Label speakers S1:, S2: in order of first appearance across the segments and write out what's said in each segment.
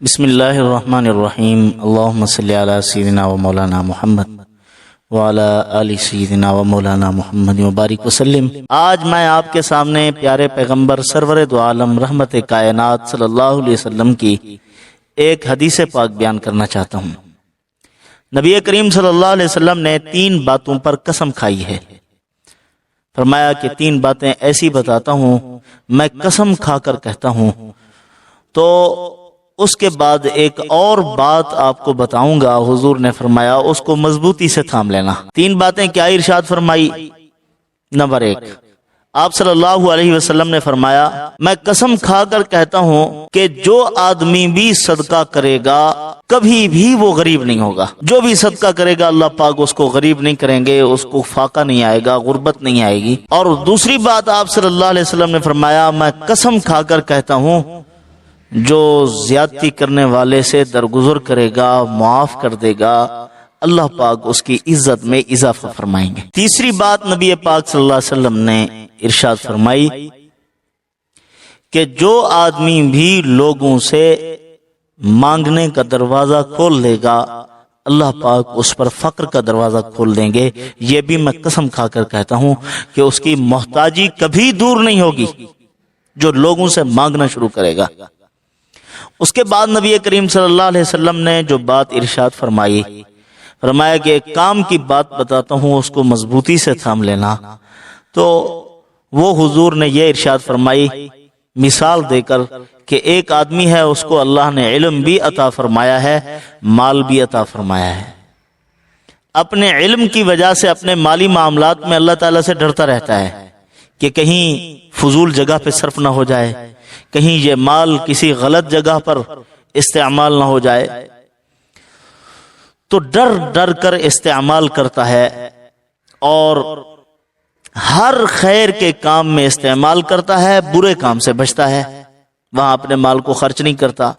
S1: بسم اللہ الرحمن الرحیم اللہم صلی علی سیدنا و مولانا محمد وعلی آل سیدنا و مولانا محمد وبارک وسلم۔ آج میں آپ کے سامنے پیارے پیغمبر سرور دو عالم رحمت کائنات صلی اللہ علیہ وسلم کی ایک حدیث پاک بیان کرنا چاہتا ہوں۔ نبی کریم صلی اللہ علیہ وسلم نے 3 باتوں پر قسم کھائی ہے۔ فرمایا کہ 3 باتیں ایسی بتاتا ہوں، میں قسم کھا کر کہتا ہوں، تو اس کے بعد ایک اور بات آپ کو بتاؤں گا۔ حضور نے فرمایا اس کو مضبوطی سے تھام لینا۔ 3 باتیں کیا ارشاد فرمائی؟ نمبر 1، آپ صلی اللہ علیہ وسلم نے فرمایا میں قسم کھا کر کہتا ہوں کہ جو آدمی بھی صدقہ کرے گا کبھی بھی وہ غریب نہیں ہوگا۔ جو بھی صدقہ کرے گا اللہ پاک اس کو غریب نہیں کریں گے، اس کو فاقہ نہیں آئے گا، غربت نہیں آئے گی۔ اور دوسری بات آپ صلی اللہ علیہ وسلم نے فرمایا میں قسم کھا کر کہتا ہوں جو زیادتی کرنے والے سے درگزر کرے گا، معاف کر دے گا، اللہ پاک اس کی عزت میں اضافہ فرمائیں گے۔ تیسری بات نبی پاک صلی اللہ علیہ وسلم نے ارشاد فرمائی کہ جو آدمی بھی لوگوں سے مانگنے کا دروازہ کھول لے گا اللہ پاک اس پر فقر کا دروازہ کھول دیں گے۔ یہ بھی میں قسم کھا کر کہتا ہوں کہ اس کی محتاجی کبھی دور نہیں ہوگی جو لوگوں سے مانگنا شروع کرے گا۔ اس کے بعد نبی کریم صلی اللہ علیہ وسلم نے جو بات ارشاد فرمایا کہ ایک کام کی بات بتاتا ہوں، اس کو مضبوطی سے تھام لینا۔ تو وہ حضور نے یہ ارشاد فرمائی مثال دے کر کہ ایک آدمی ہے، اس کو اللہ نے علم بھی عطا فرمایا ہے، مال بھی عطا فرمایا ہے۔ اپنے علم کی وجہ سے اپنے مالی معاملات میں اللہ تعالیٰ سے ڈرتا رہتا ہے کہ کہیں فضول جگہ پہ صرف نہ ہو جائے، کہیں یہ مال کسی غلط جگہ پر استعمال نہ ہو جائے، تو ڈر ڈر کر استعمال کرتا ہے اور ہر خیر کے کام میں استعمال کرتا ہے، برے کام سے بچتا ہے، وہاں اپنے مال کو خرچ نہیں کرتا۔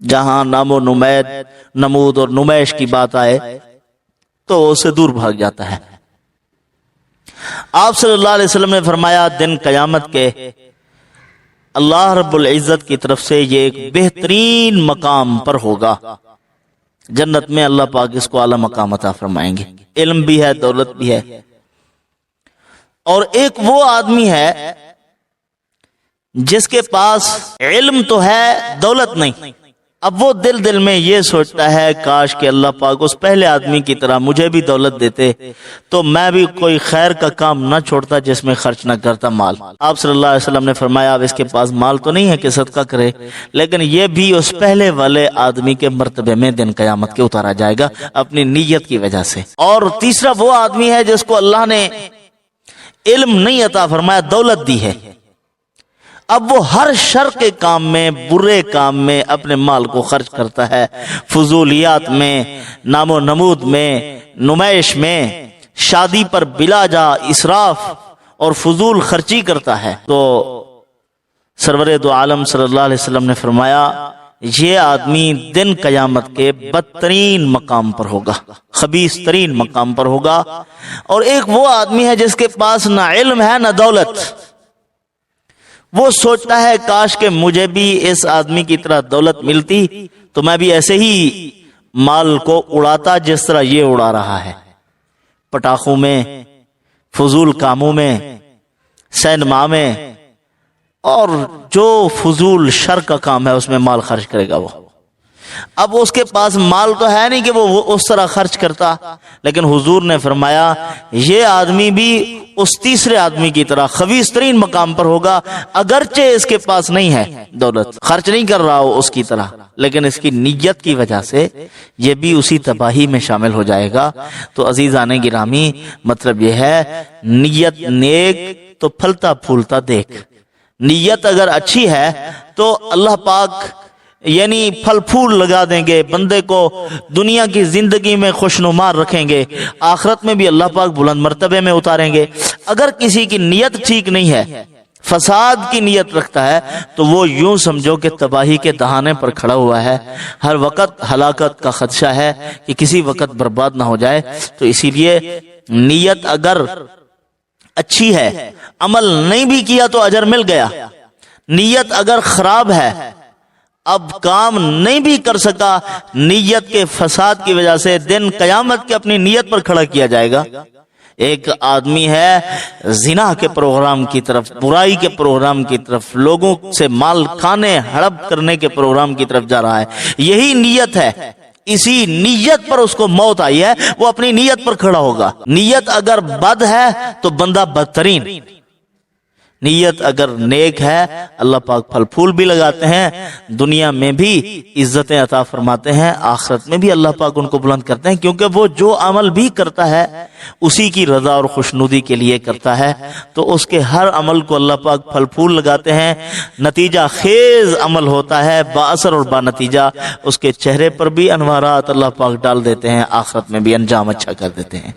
S1: جہاں نام و نمود اور نمائش کی بات آئے تو اسے دور بھاگ جاتا ہے۔ آپ صلی اللہ علیہ وسلم نے فرمایا دن قیامت کے اللہ رب العزت کی طرف سے یہ ایک بہترین مقام پر ہوگا، جنت میں اللہ پاک اس کو اعلی مقام عطا فرمائیں گے، علم بھی ہے، دولت بھی ہے۔ اور ایک وہ آدمی ہے جس کے پاس علم تو ہے دولت نہیں، اب وہ دل میں یہ سوچتا ہے کاش کہ اللہ پاک اس پہلے آدمی کی طرح مجھے بھی دولت دیتے تو میں بھی کوئی خیر کا کام نہ چھوڑتا جس میں خرچ نہ کرتا مال۔ آپ صلی اللہ علیہ وسلم نے فرمایا اب اس کے پاس مال تو نہیں ہے کہ صدقہ کرے، لیکن یہ بھی اس پہلے والے آدمی کے مرتبے میں دن قیامت کے اتارا جائے گا اپنی نیت کی وجہ سے۔ اور تیسرا وہ آدمی ہے جس کو اللہ نے علم نہیں عطا فرمایا، دولت دی ہے، اب وہ ہر شر کے کام میں، برے کام میں اپنے مال کو خرچ کرتا ہے، فضولیات میں، نام و نمود میں، نمائش میں، شادی پر بلا جا اسراف اور فضول خرچی کرتا ہے۔ تو سرور دو عالم صلی اللہ علیہ وسلم نے فرمایا یہ آدمی دن قیامت کے بدترین مقام پر ہوگا، خبیث ترین مقام پر ہوگا۔ اور ایک وہ آدمی ہے جس کے پاس نہ علم ہے نہ دولت، وہ سوچتا ہے کاش کہ مجھے بھی اس آدمی کی طرح دولت ملتی تو میں بھی ایسے ہی مال کو اڑاتا جس طرح یہ اڑا رہا ہے، پٹاخوں میں، فضول کاموں میں، سینما میں، اور جو فضول شر کا کام ہے اس میں مال خرچ کرے گا وہ۔ اب اس کے پاس مال تو ہے نہیں کہ وہ اس طرح خرچ کرتا، لیکن حضور نے فرمایا یہ آدمی بھی اس تیسرے آدمی کی طرح خبیث ترین مقام پر ہوگا، اگرچہ اس کے پاس نہیں ہے دولت، خرچ نہیں کر رہا ہو اس کی طرح، لیکن اس کی نیت کی وجہ سے یہ بھی اسی تباہی میں شامل ہو جائے گا۔ تو عزیزان گرامی، مطلب یہ ہے نیت نیک تو پھلتا پھولتا دیکھ۔ نیت اگر اچھی ہے تو اللہ پاک یعنی پھل پھول لگا دیں گے، بندے کو دنیا کی زندگی میں خوشنما رکھیں گے، آخرت میں بھی اللہ پاک بلند مرتبے میں اتاریں گے۔ اگر کسی کی نیت ٹھیک نہیں ہے، فساد کی نیت رکھتا ہے، تو وہ یوں سمجھو کہ تباہی کے دہانے پر کھڑا ہوا ہے، ہر وقت ہلاکت کا خدشہ ہے کہ کسی وقت برباد نہ ہو جائے۔ تو اسی لیے نیت اگر اچھی ہے، عمل نہیں بھی کیا تو اجر مل گیا۔ نیت اگر خراب ہے، اب کام نہیں بھی کر سکا نیت کے فساد کی وجہ سے، دن قیامت کے اپنی نیت پر کھڑا کیا جائے گا۔ ایک آدمی ہے زنا کے پروگرام کی طرف، برائی کے پروگرام کی طرف، لوگوں سے مال کھانے ہڑپ کرنے کے پروگرام کی طرف جا رہا ہے، یہی نیت ہے، اسی نیت پر اس کو موت آئی ہے، وہ اپنی نیت پر کھڑا ہوگا۔ نیت اگر بد ہے تو بندہ بدترین، نیت اگر نیک ہے اللہ پاک پھل پھول بھی لگاتے ہیں، دنیا میں بھی عزتیں عطا فرماتے ہیں، آخرت میں بھی اللہ پاک ان کو بلند کرتے ہیں، کیونکہ وہ جو عمل بھی کرتا ہے اسی کی رضا اور خوشنودی کے لیے کرتا ہے، تو اس کے ہر عمل کو اللہ پاک پھل پھول لگاتے ہیں، نتیجہ خیز عمل ہوتا ہے، با اثر اور با نتیجہ، اس کے چہرے پر بھی انوارات اللہ پاک ڈال دیتے ہیں، آخرت میں بھی انجام اچھا کر دیتے ہیں۔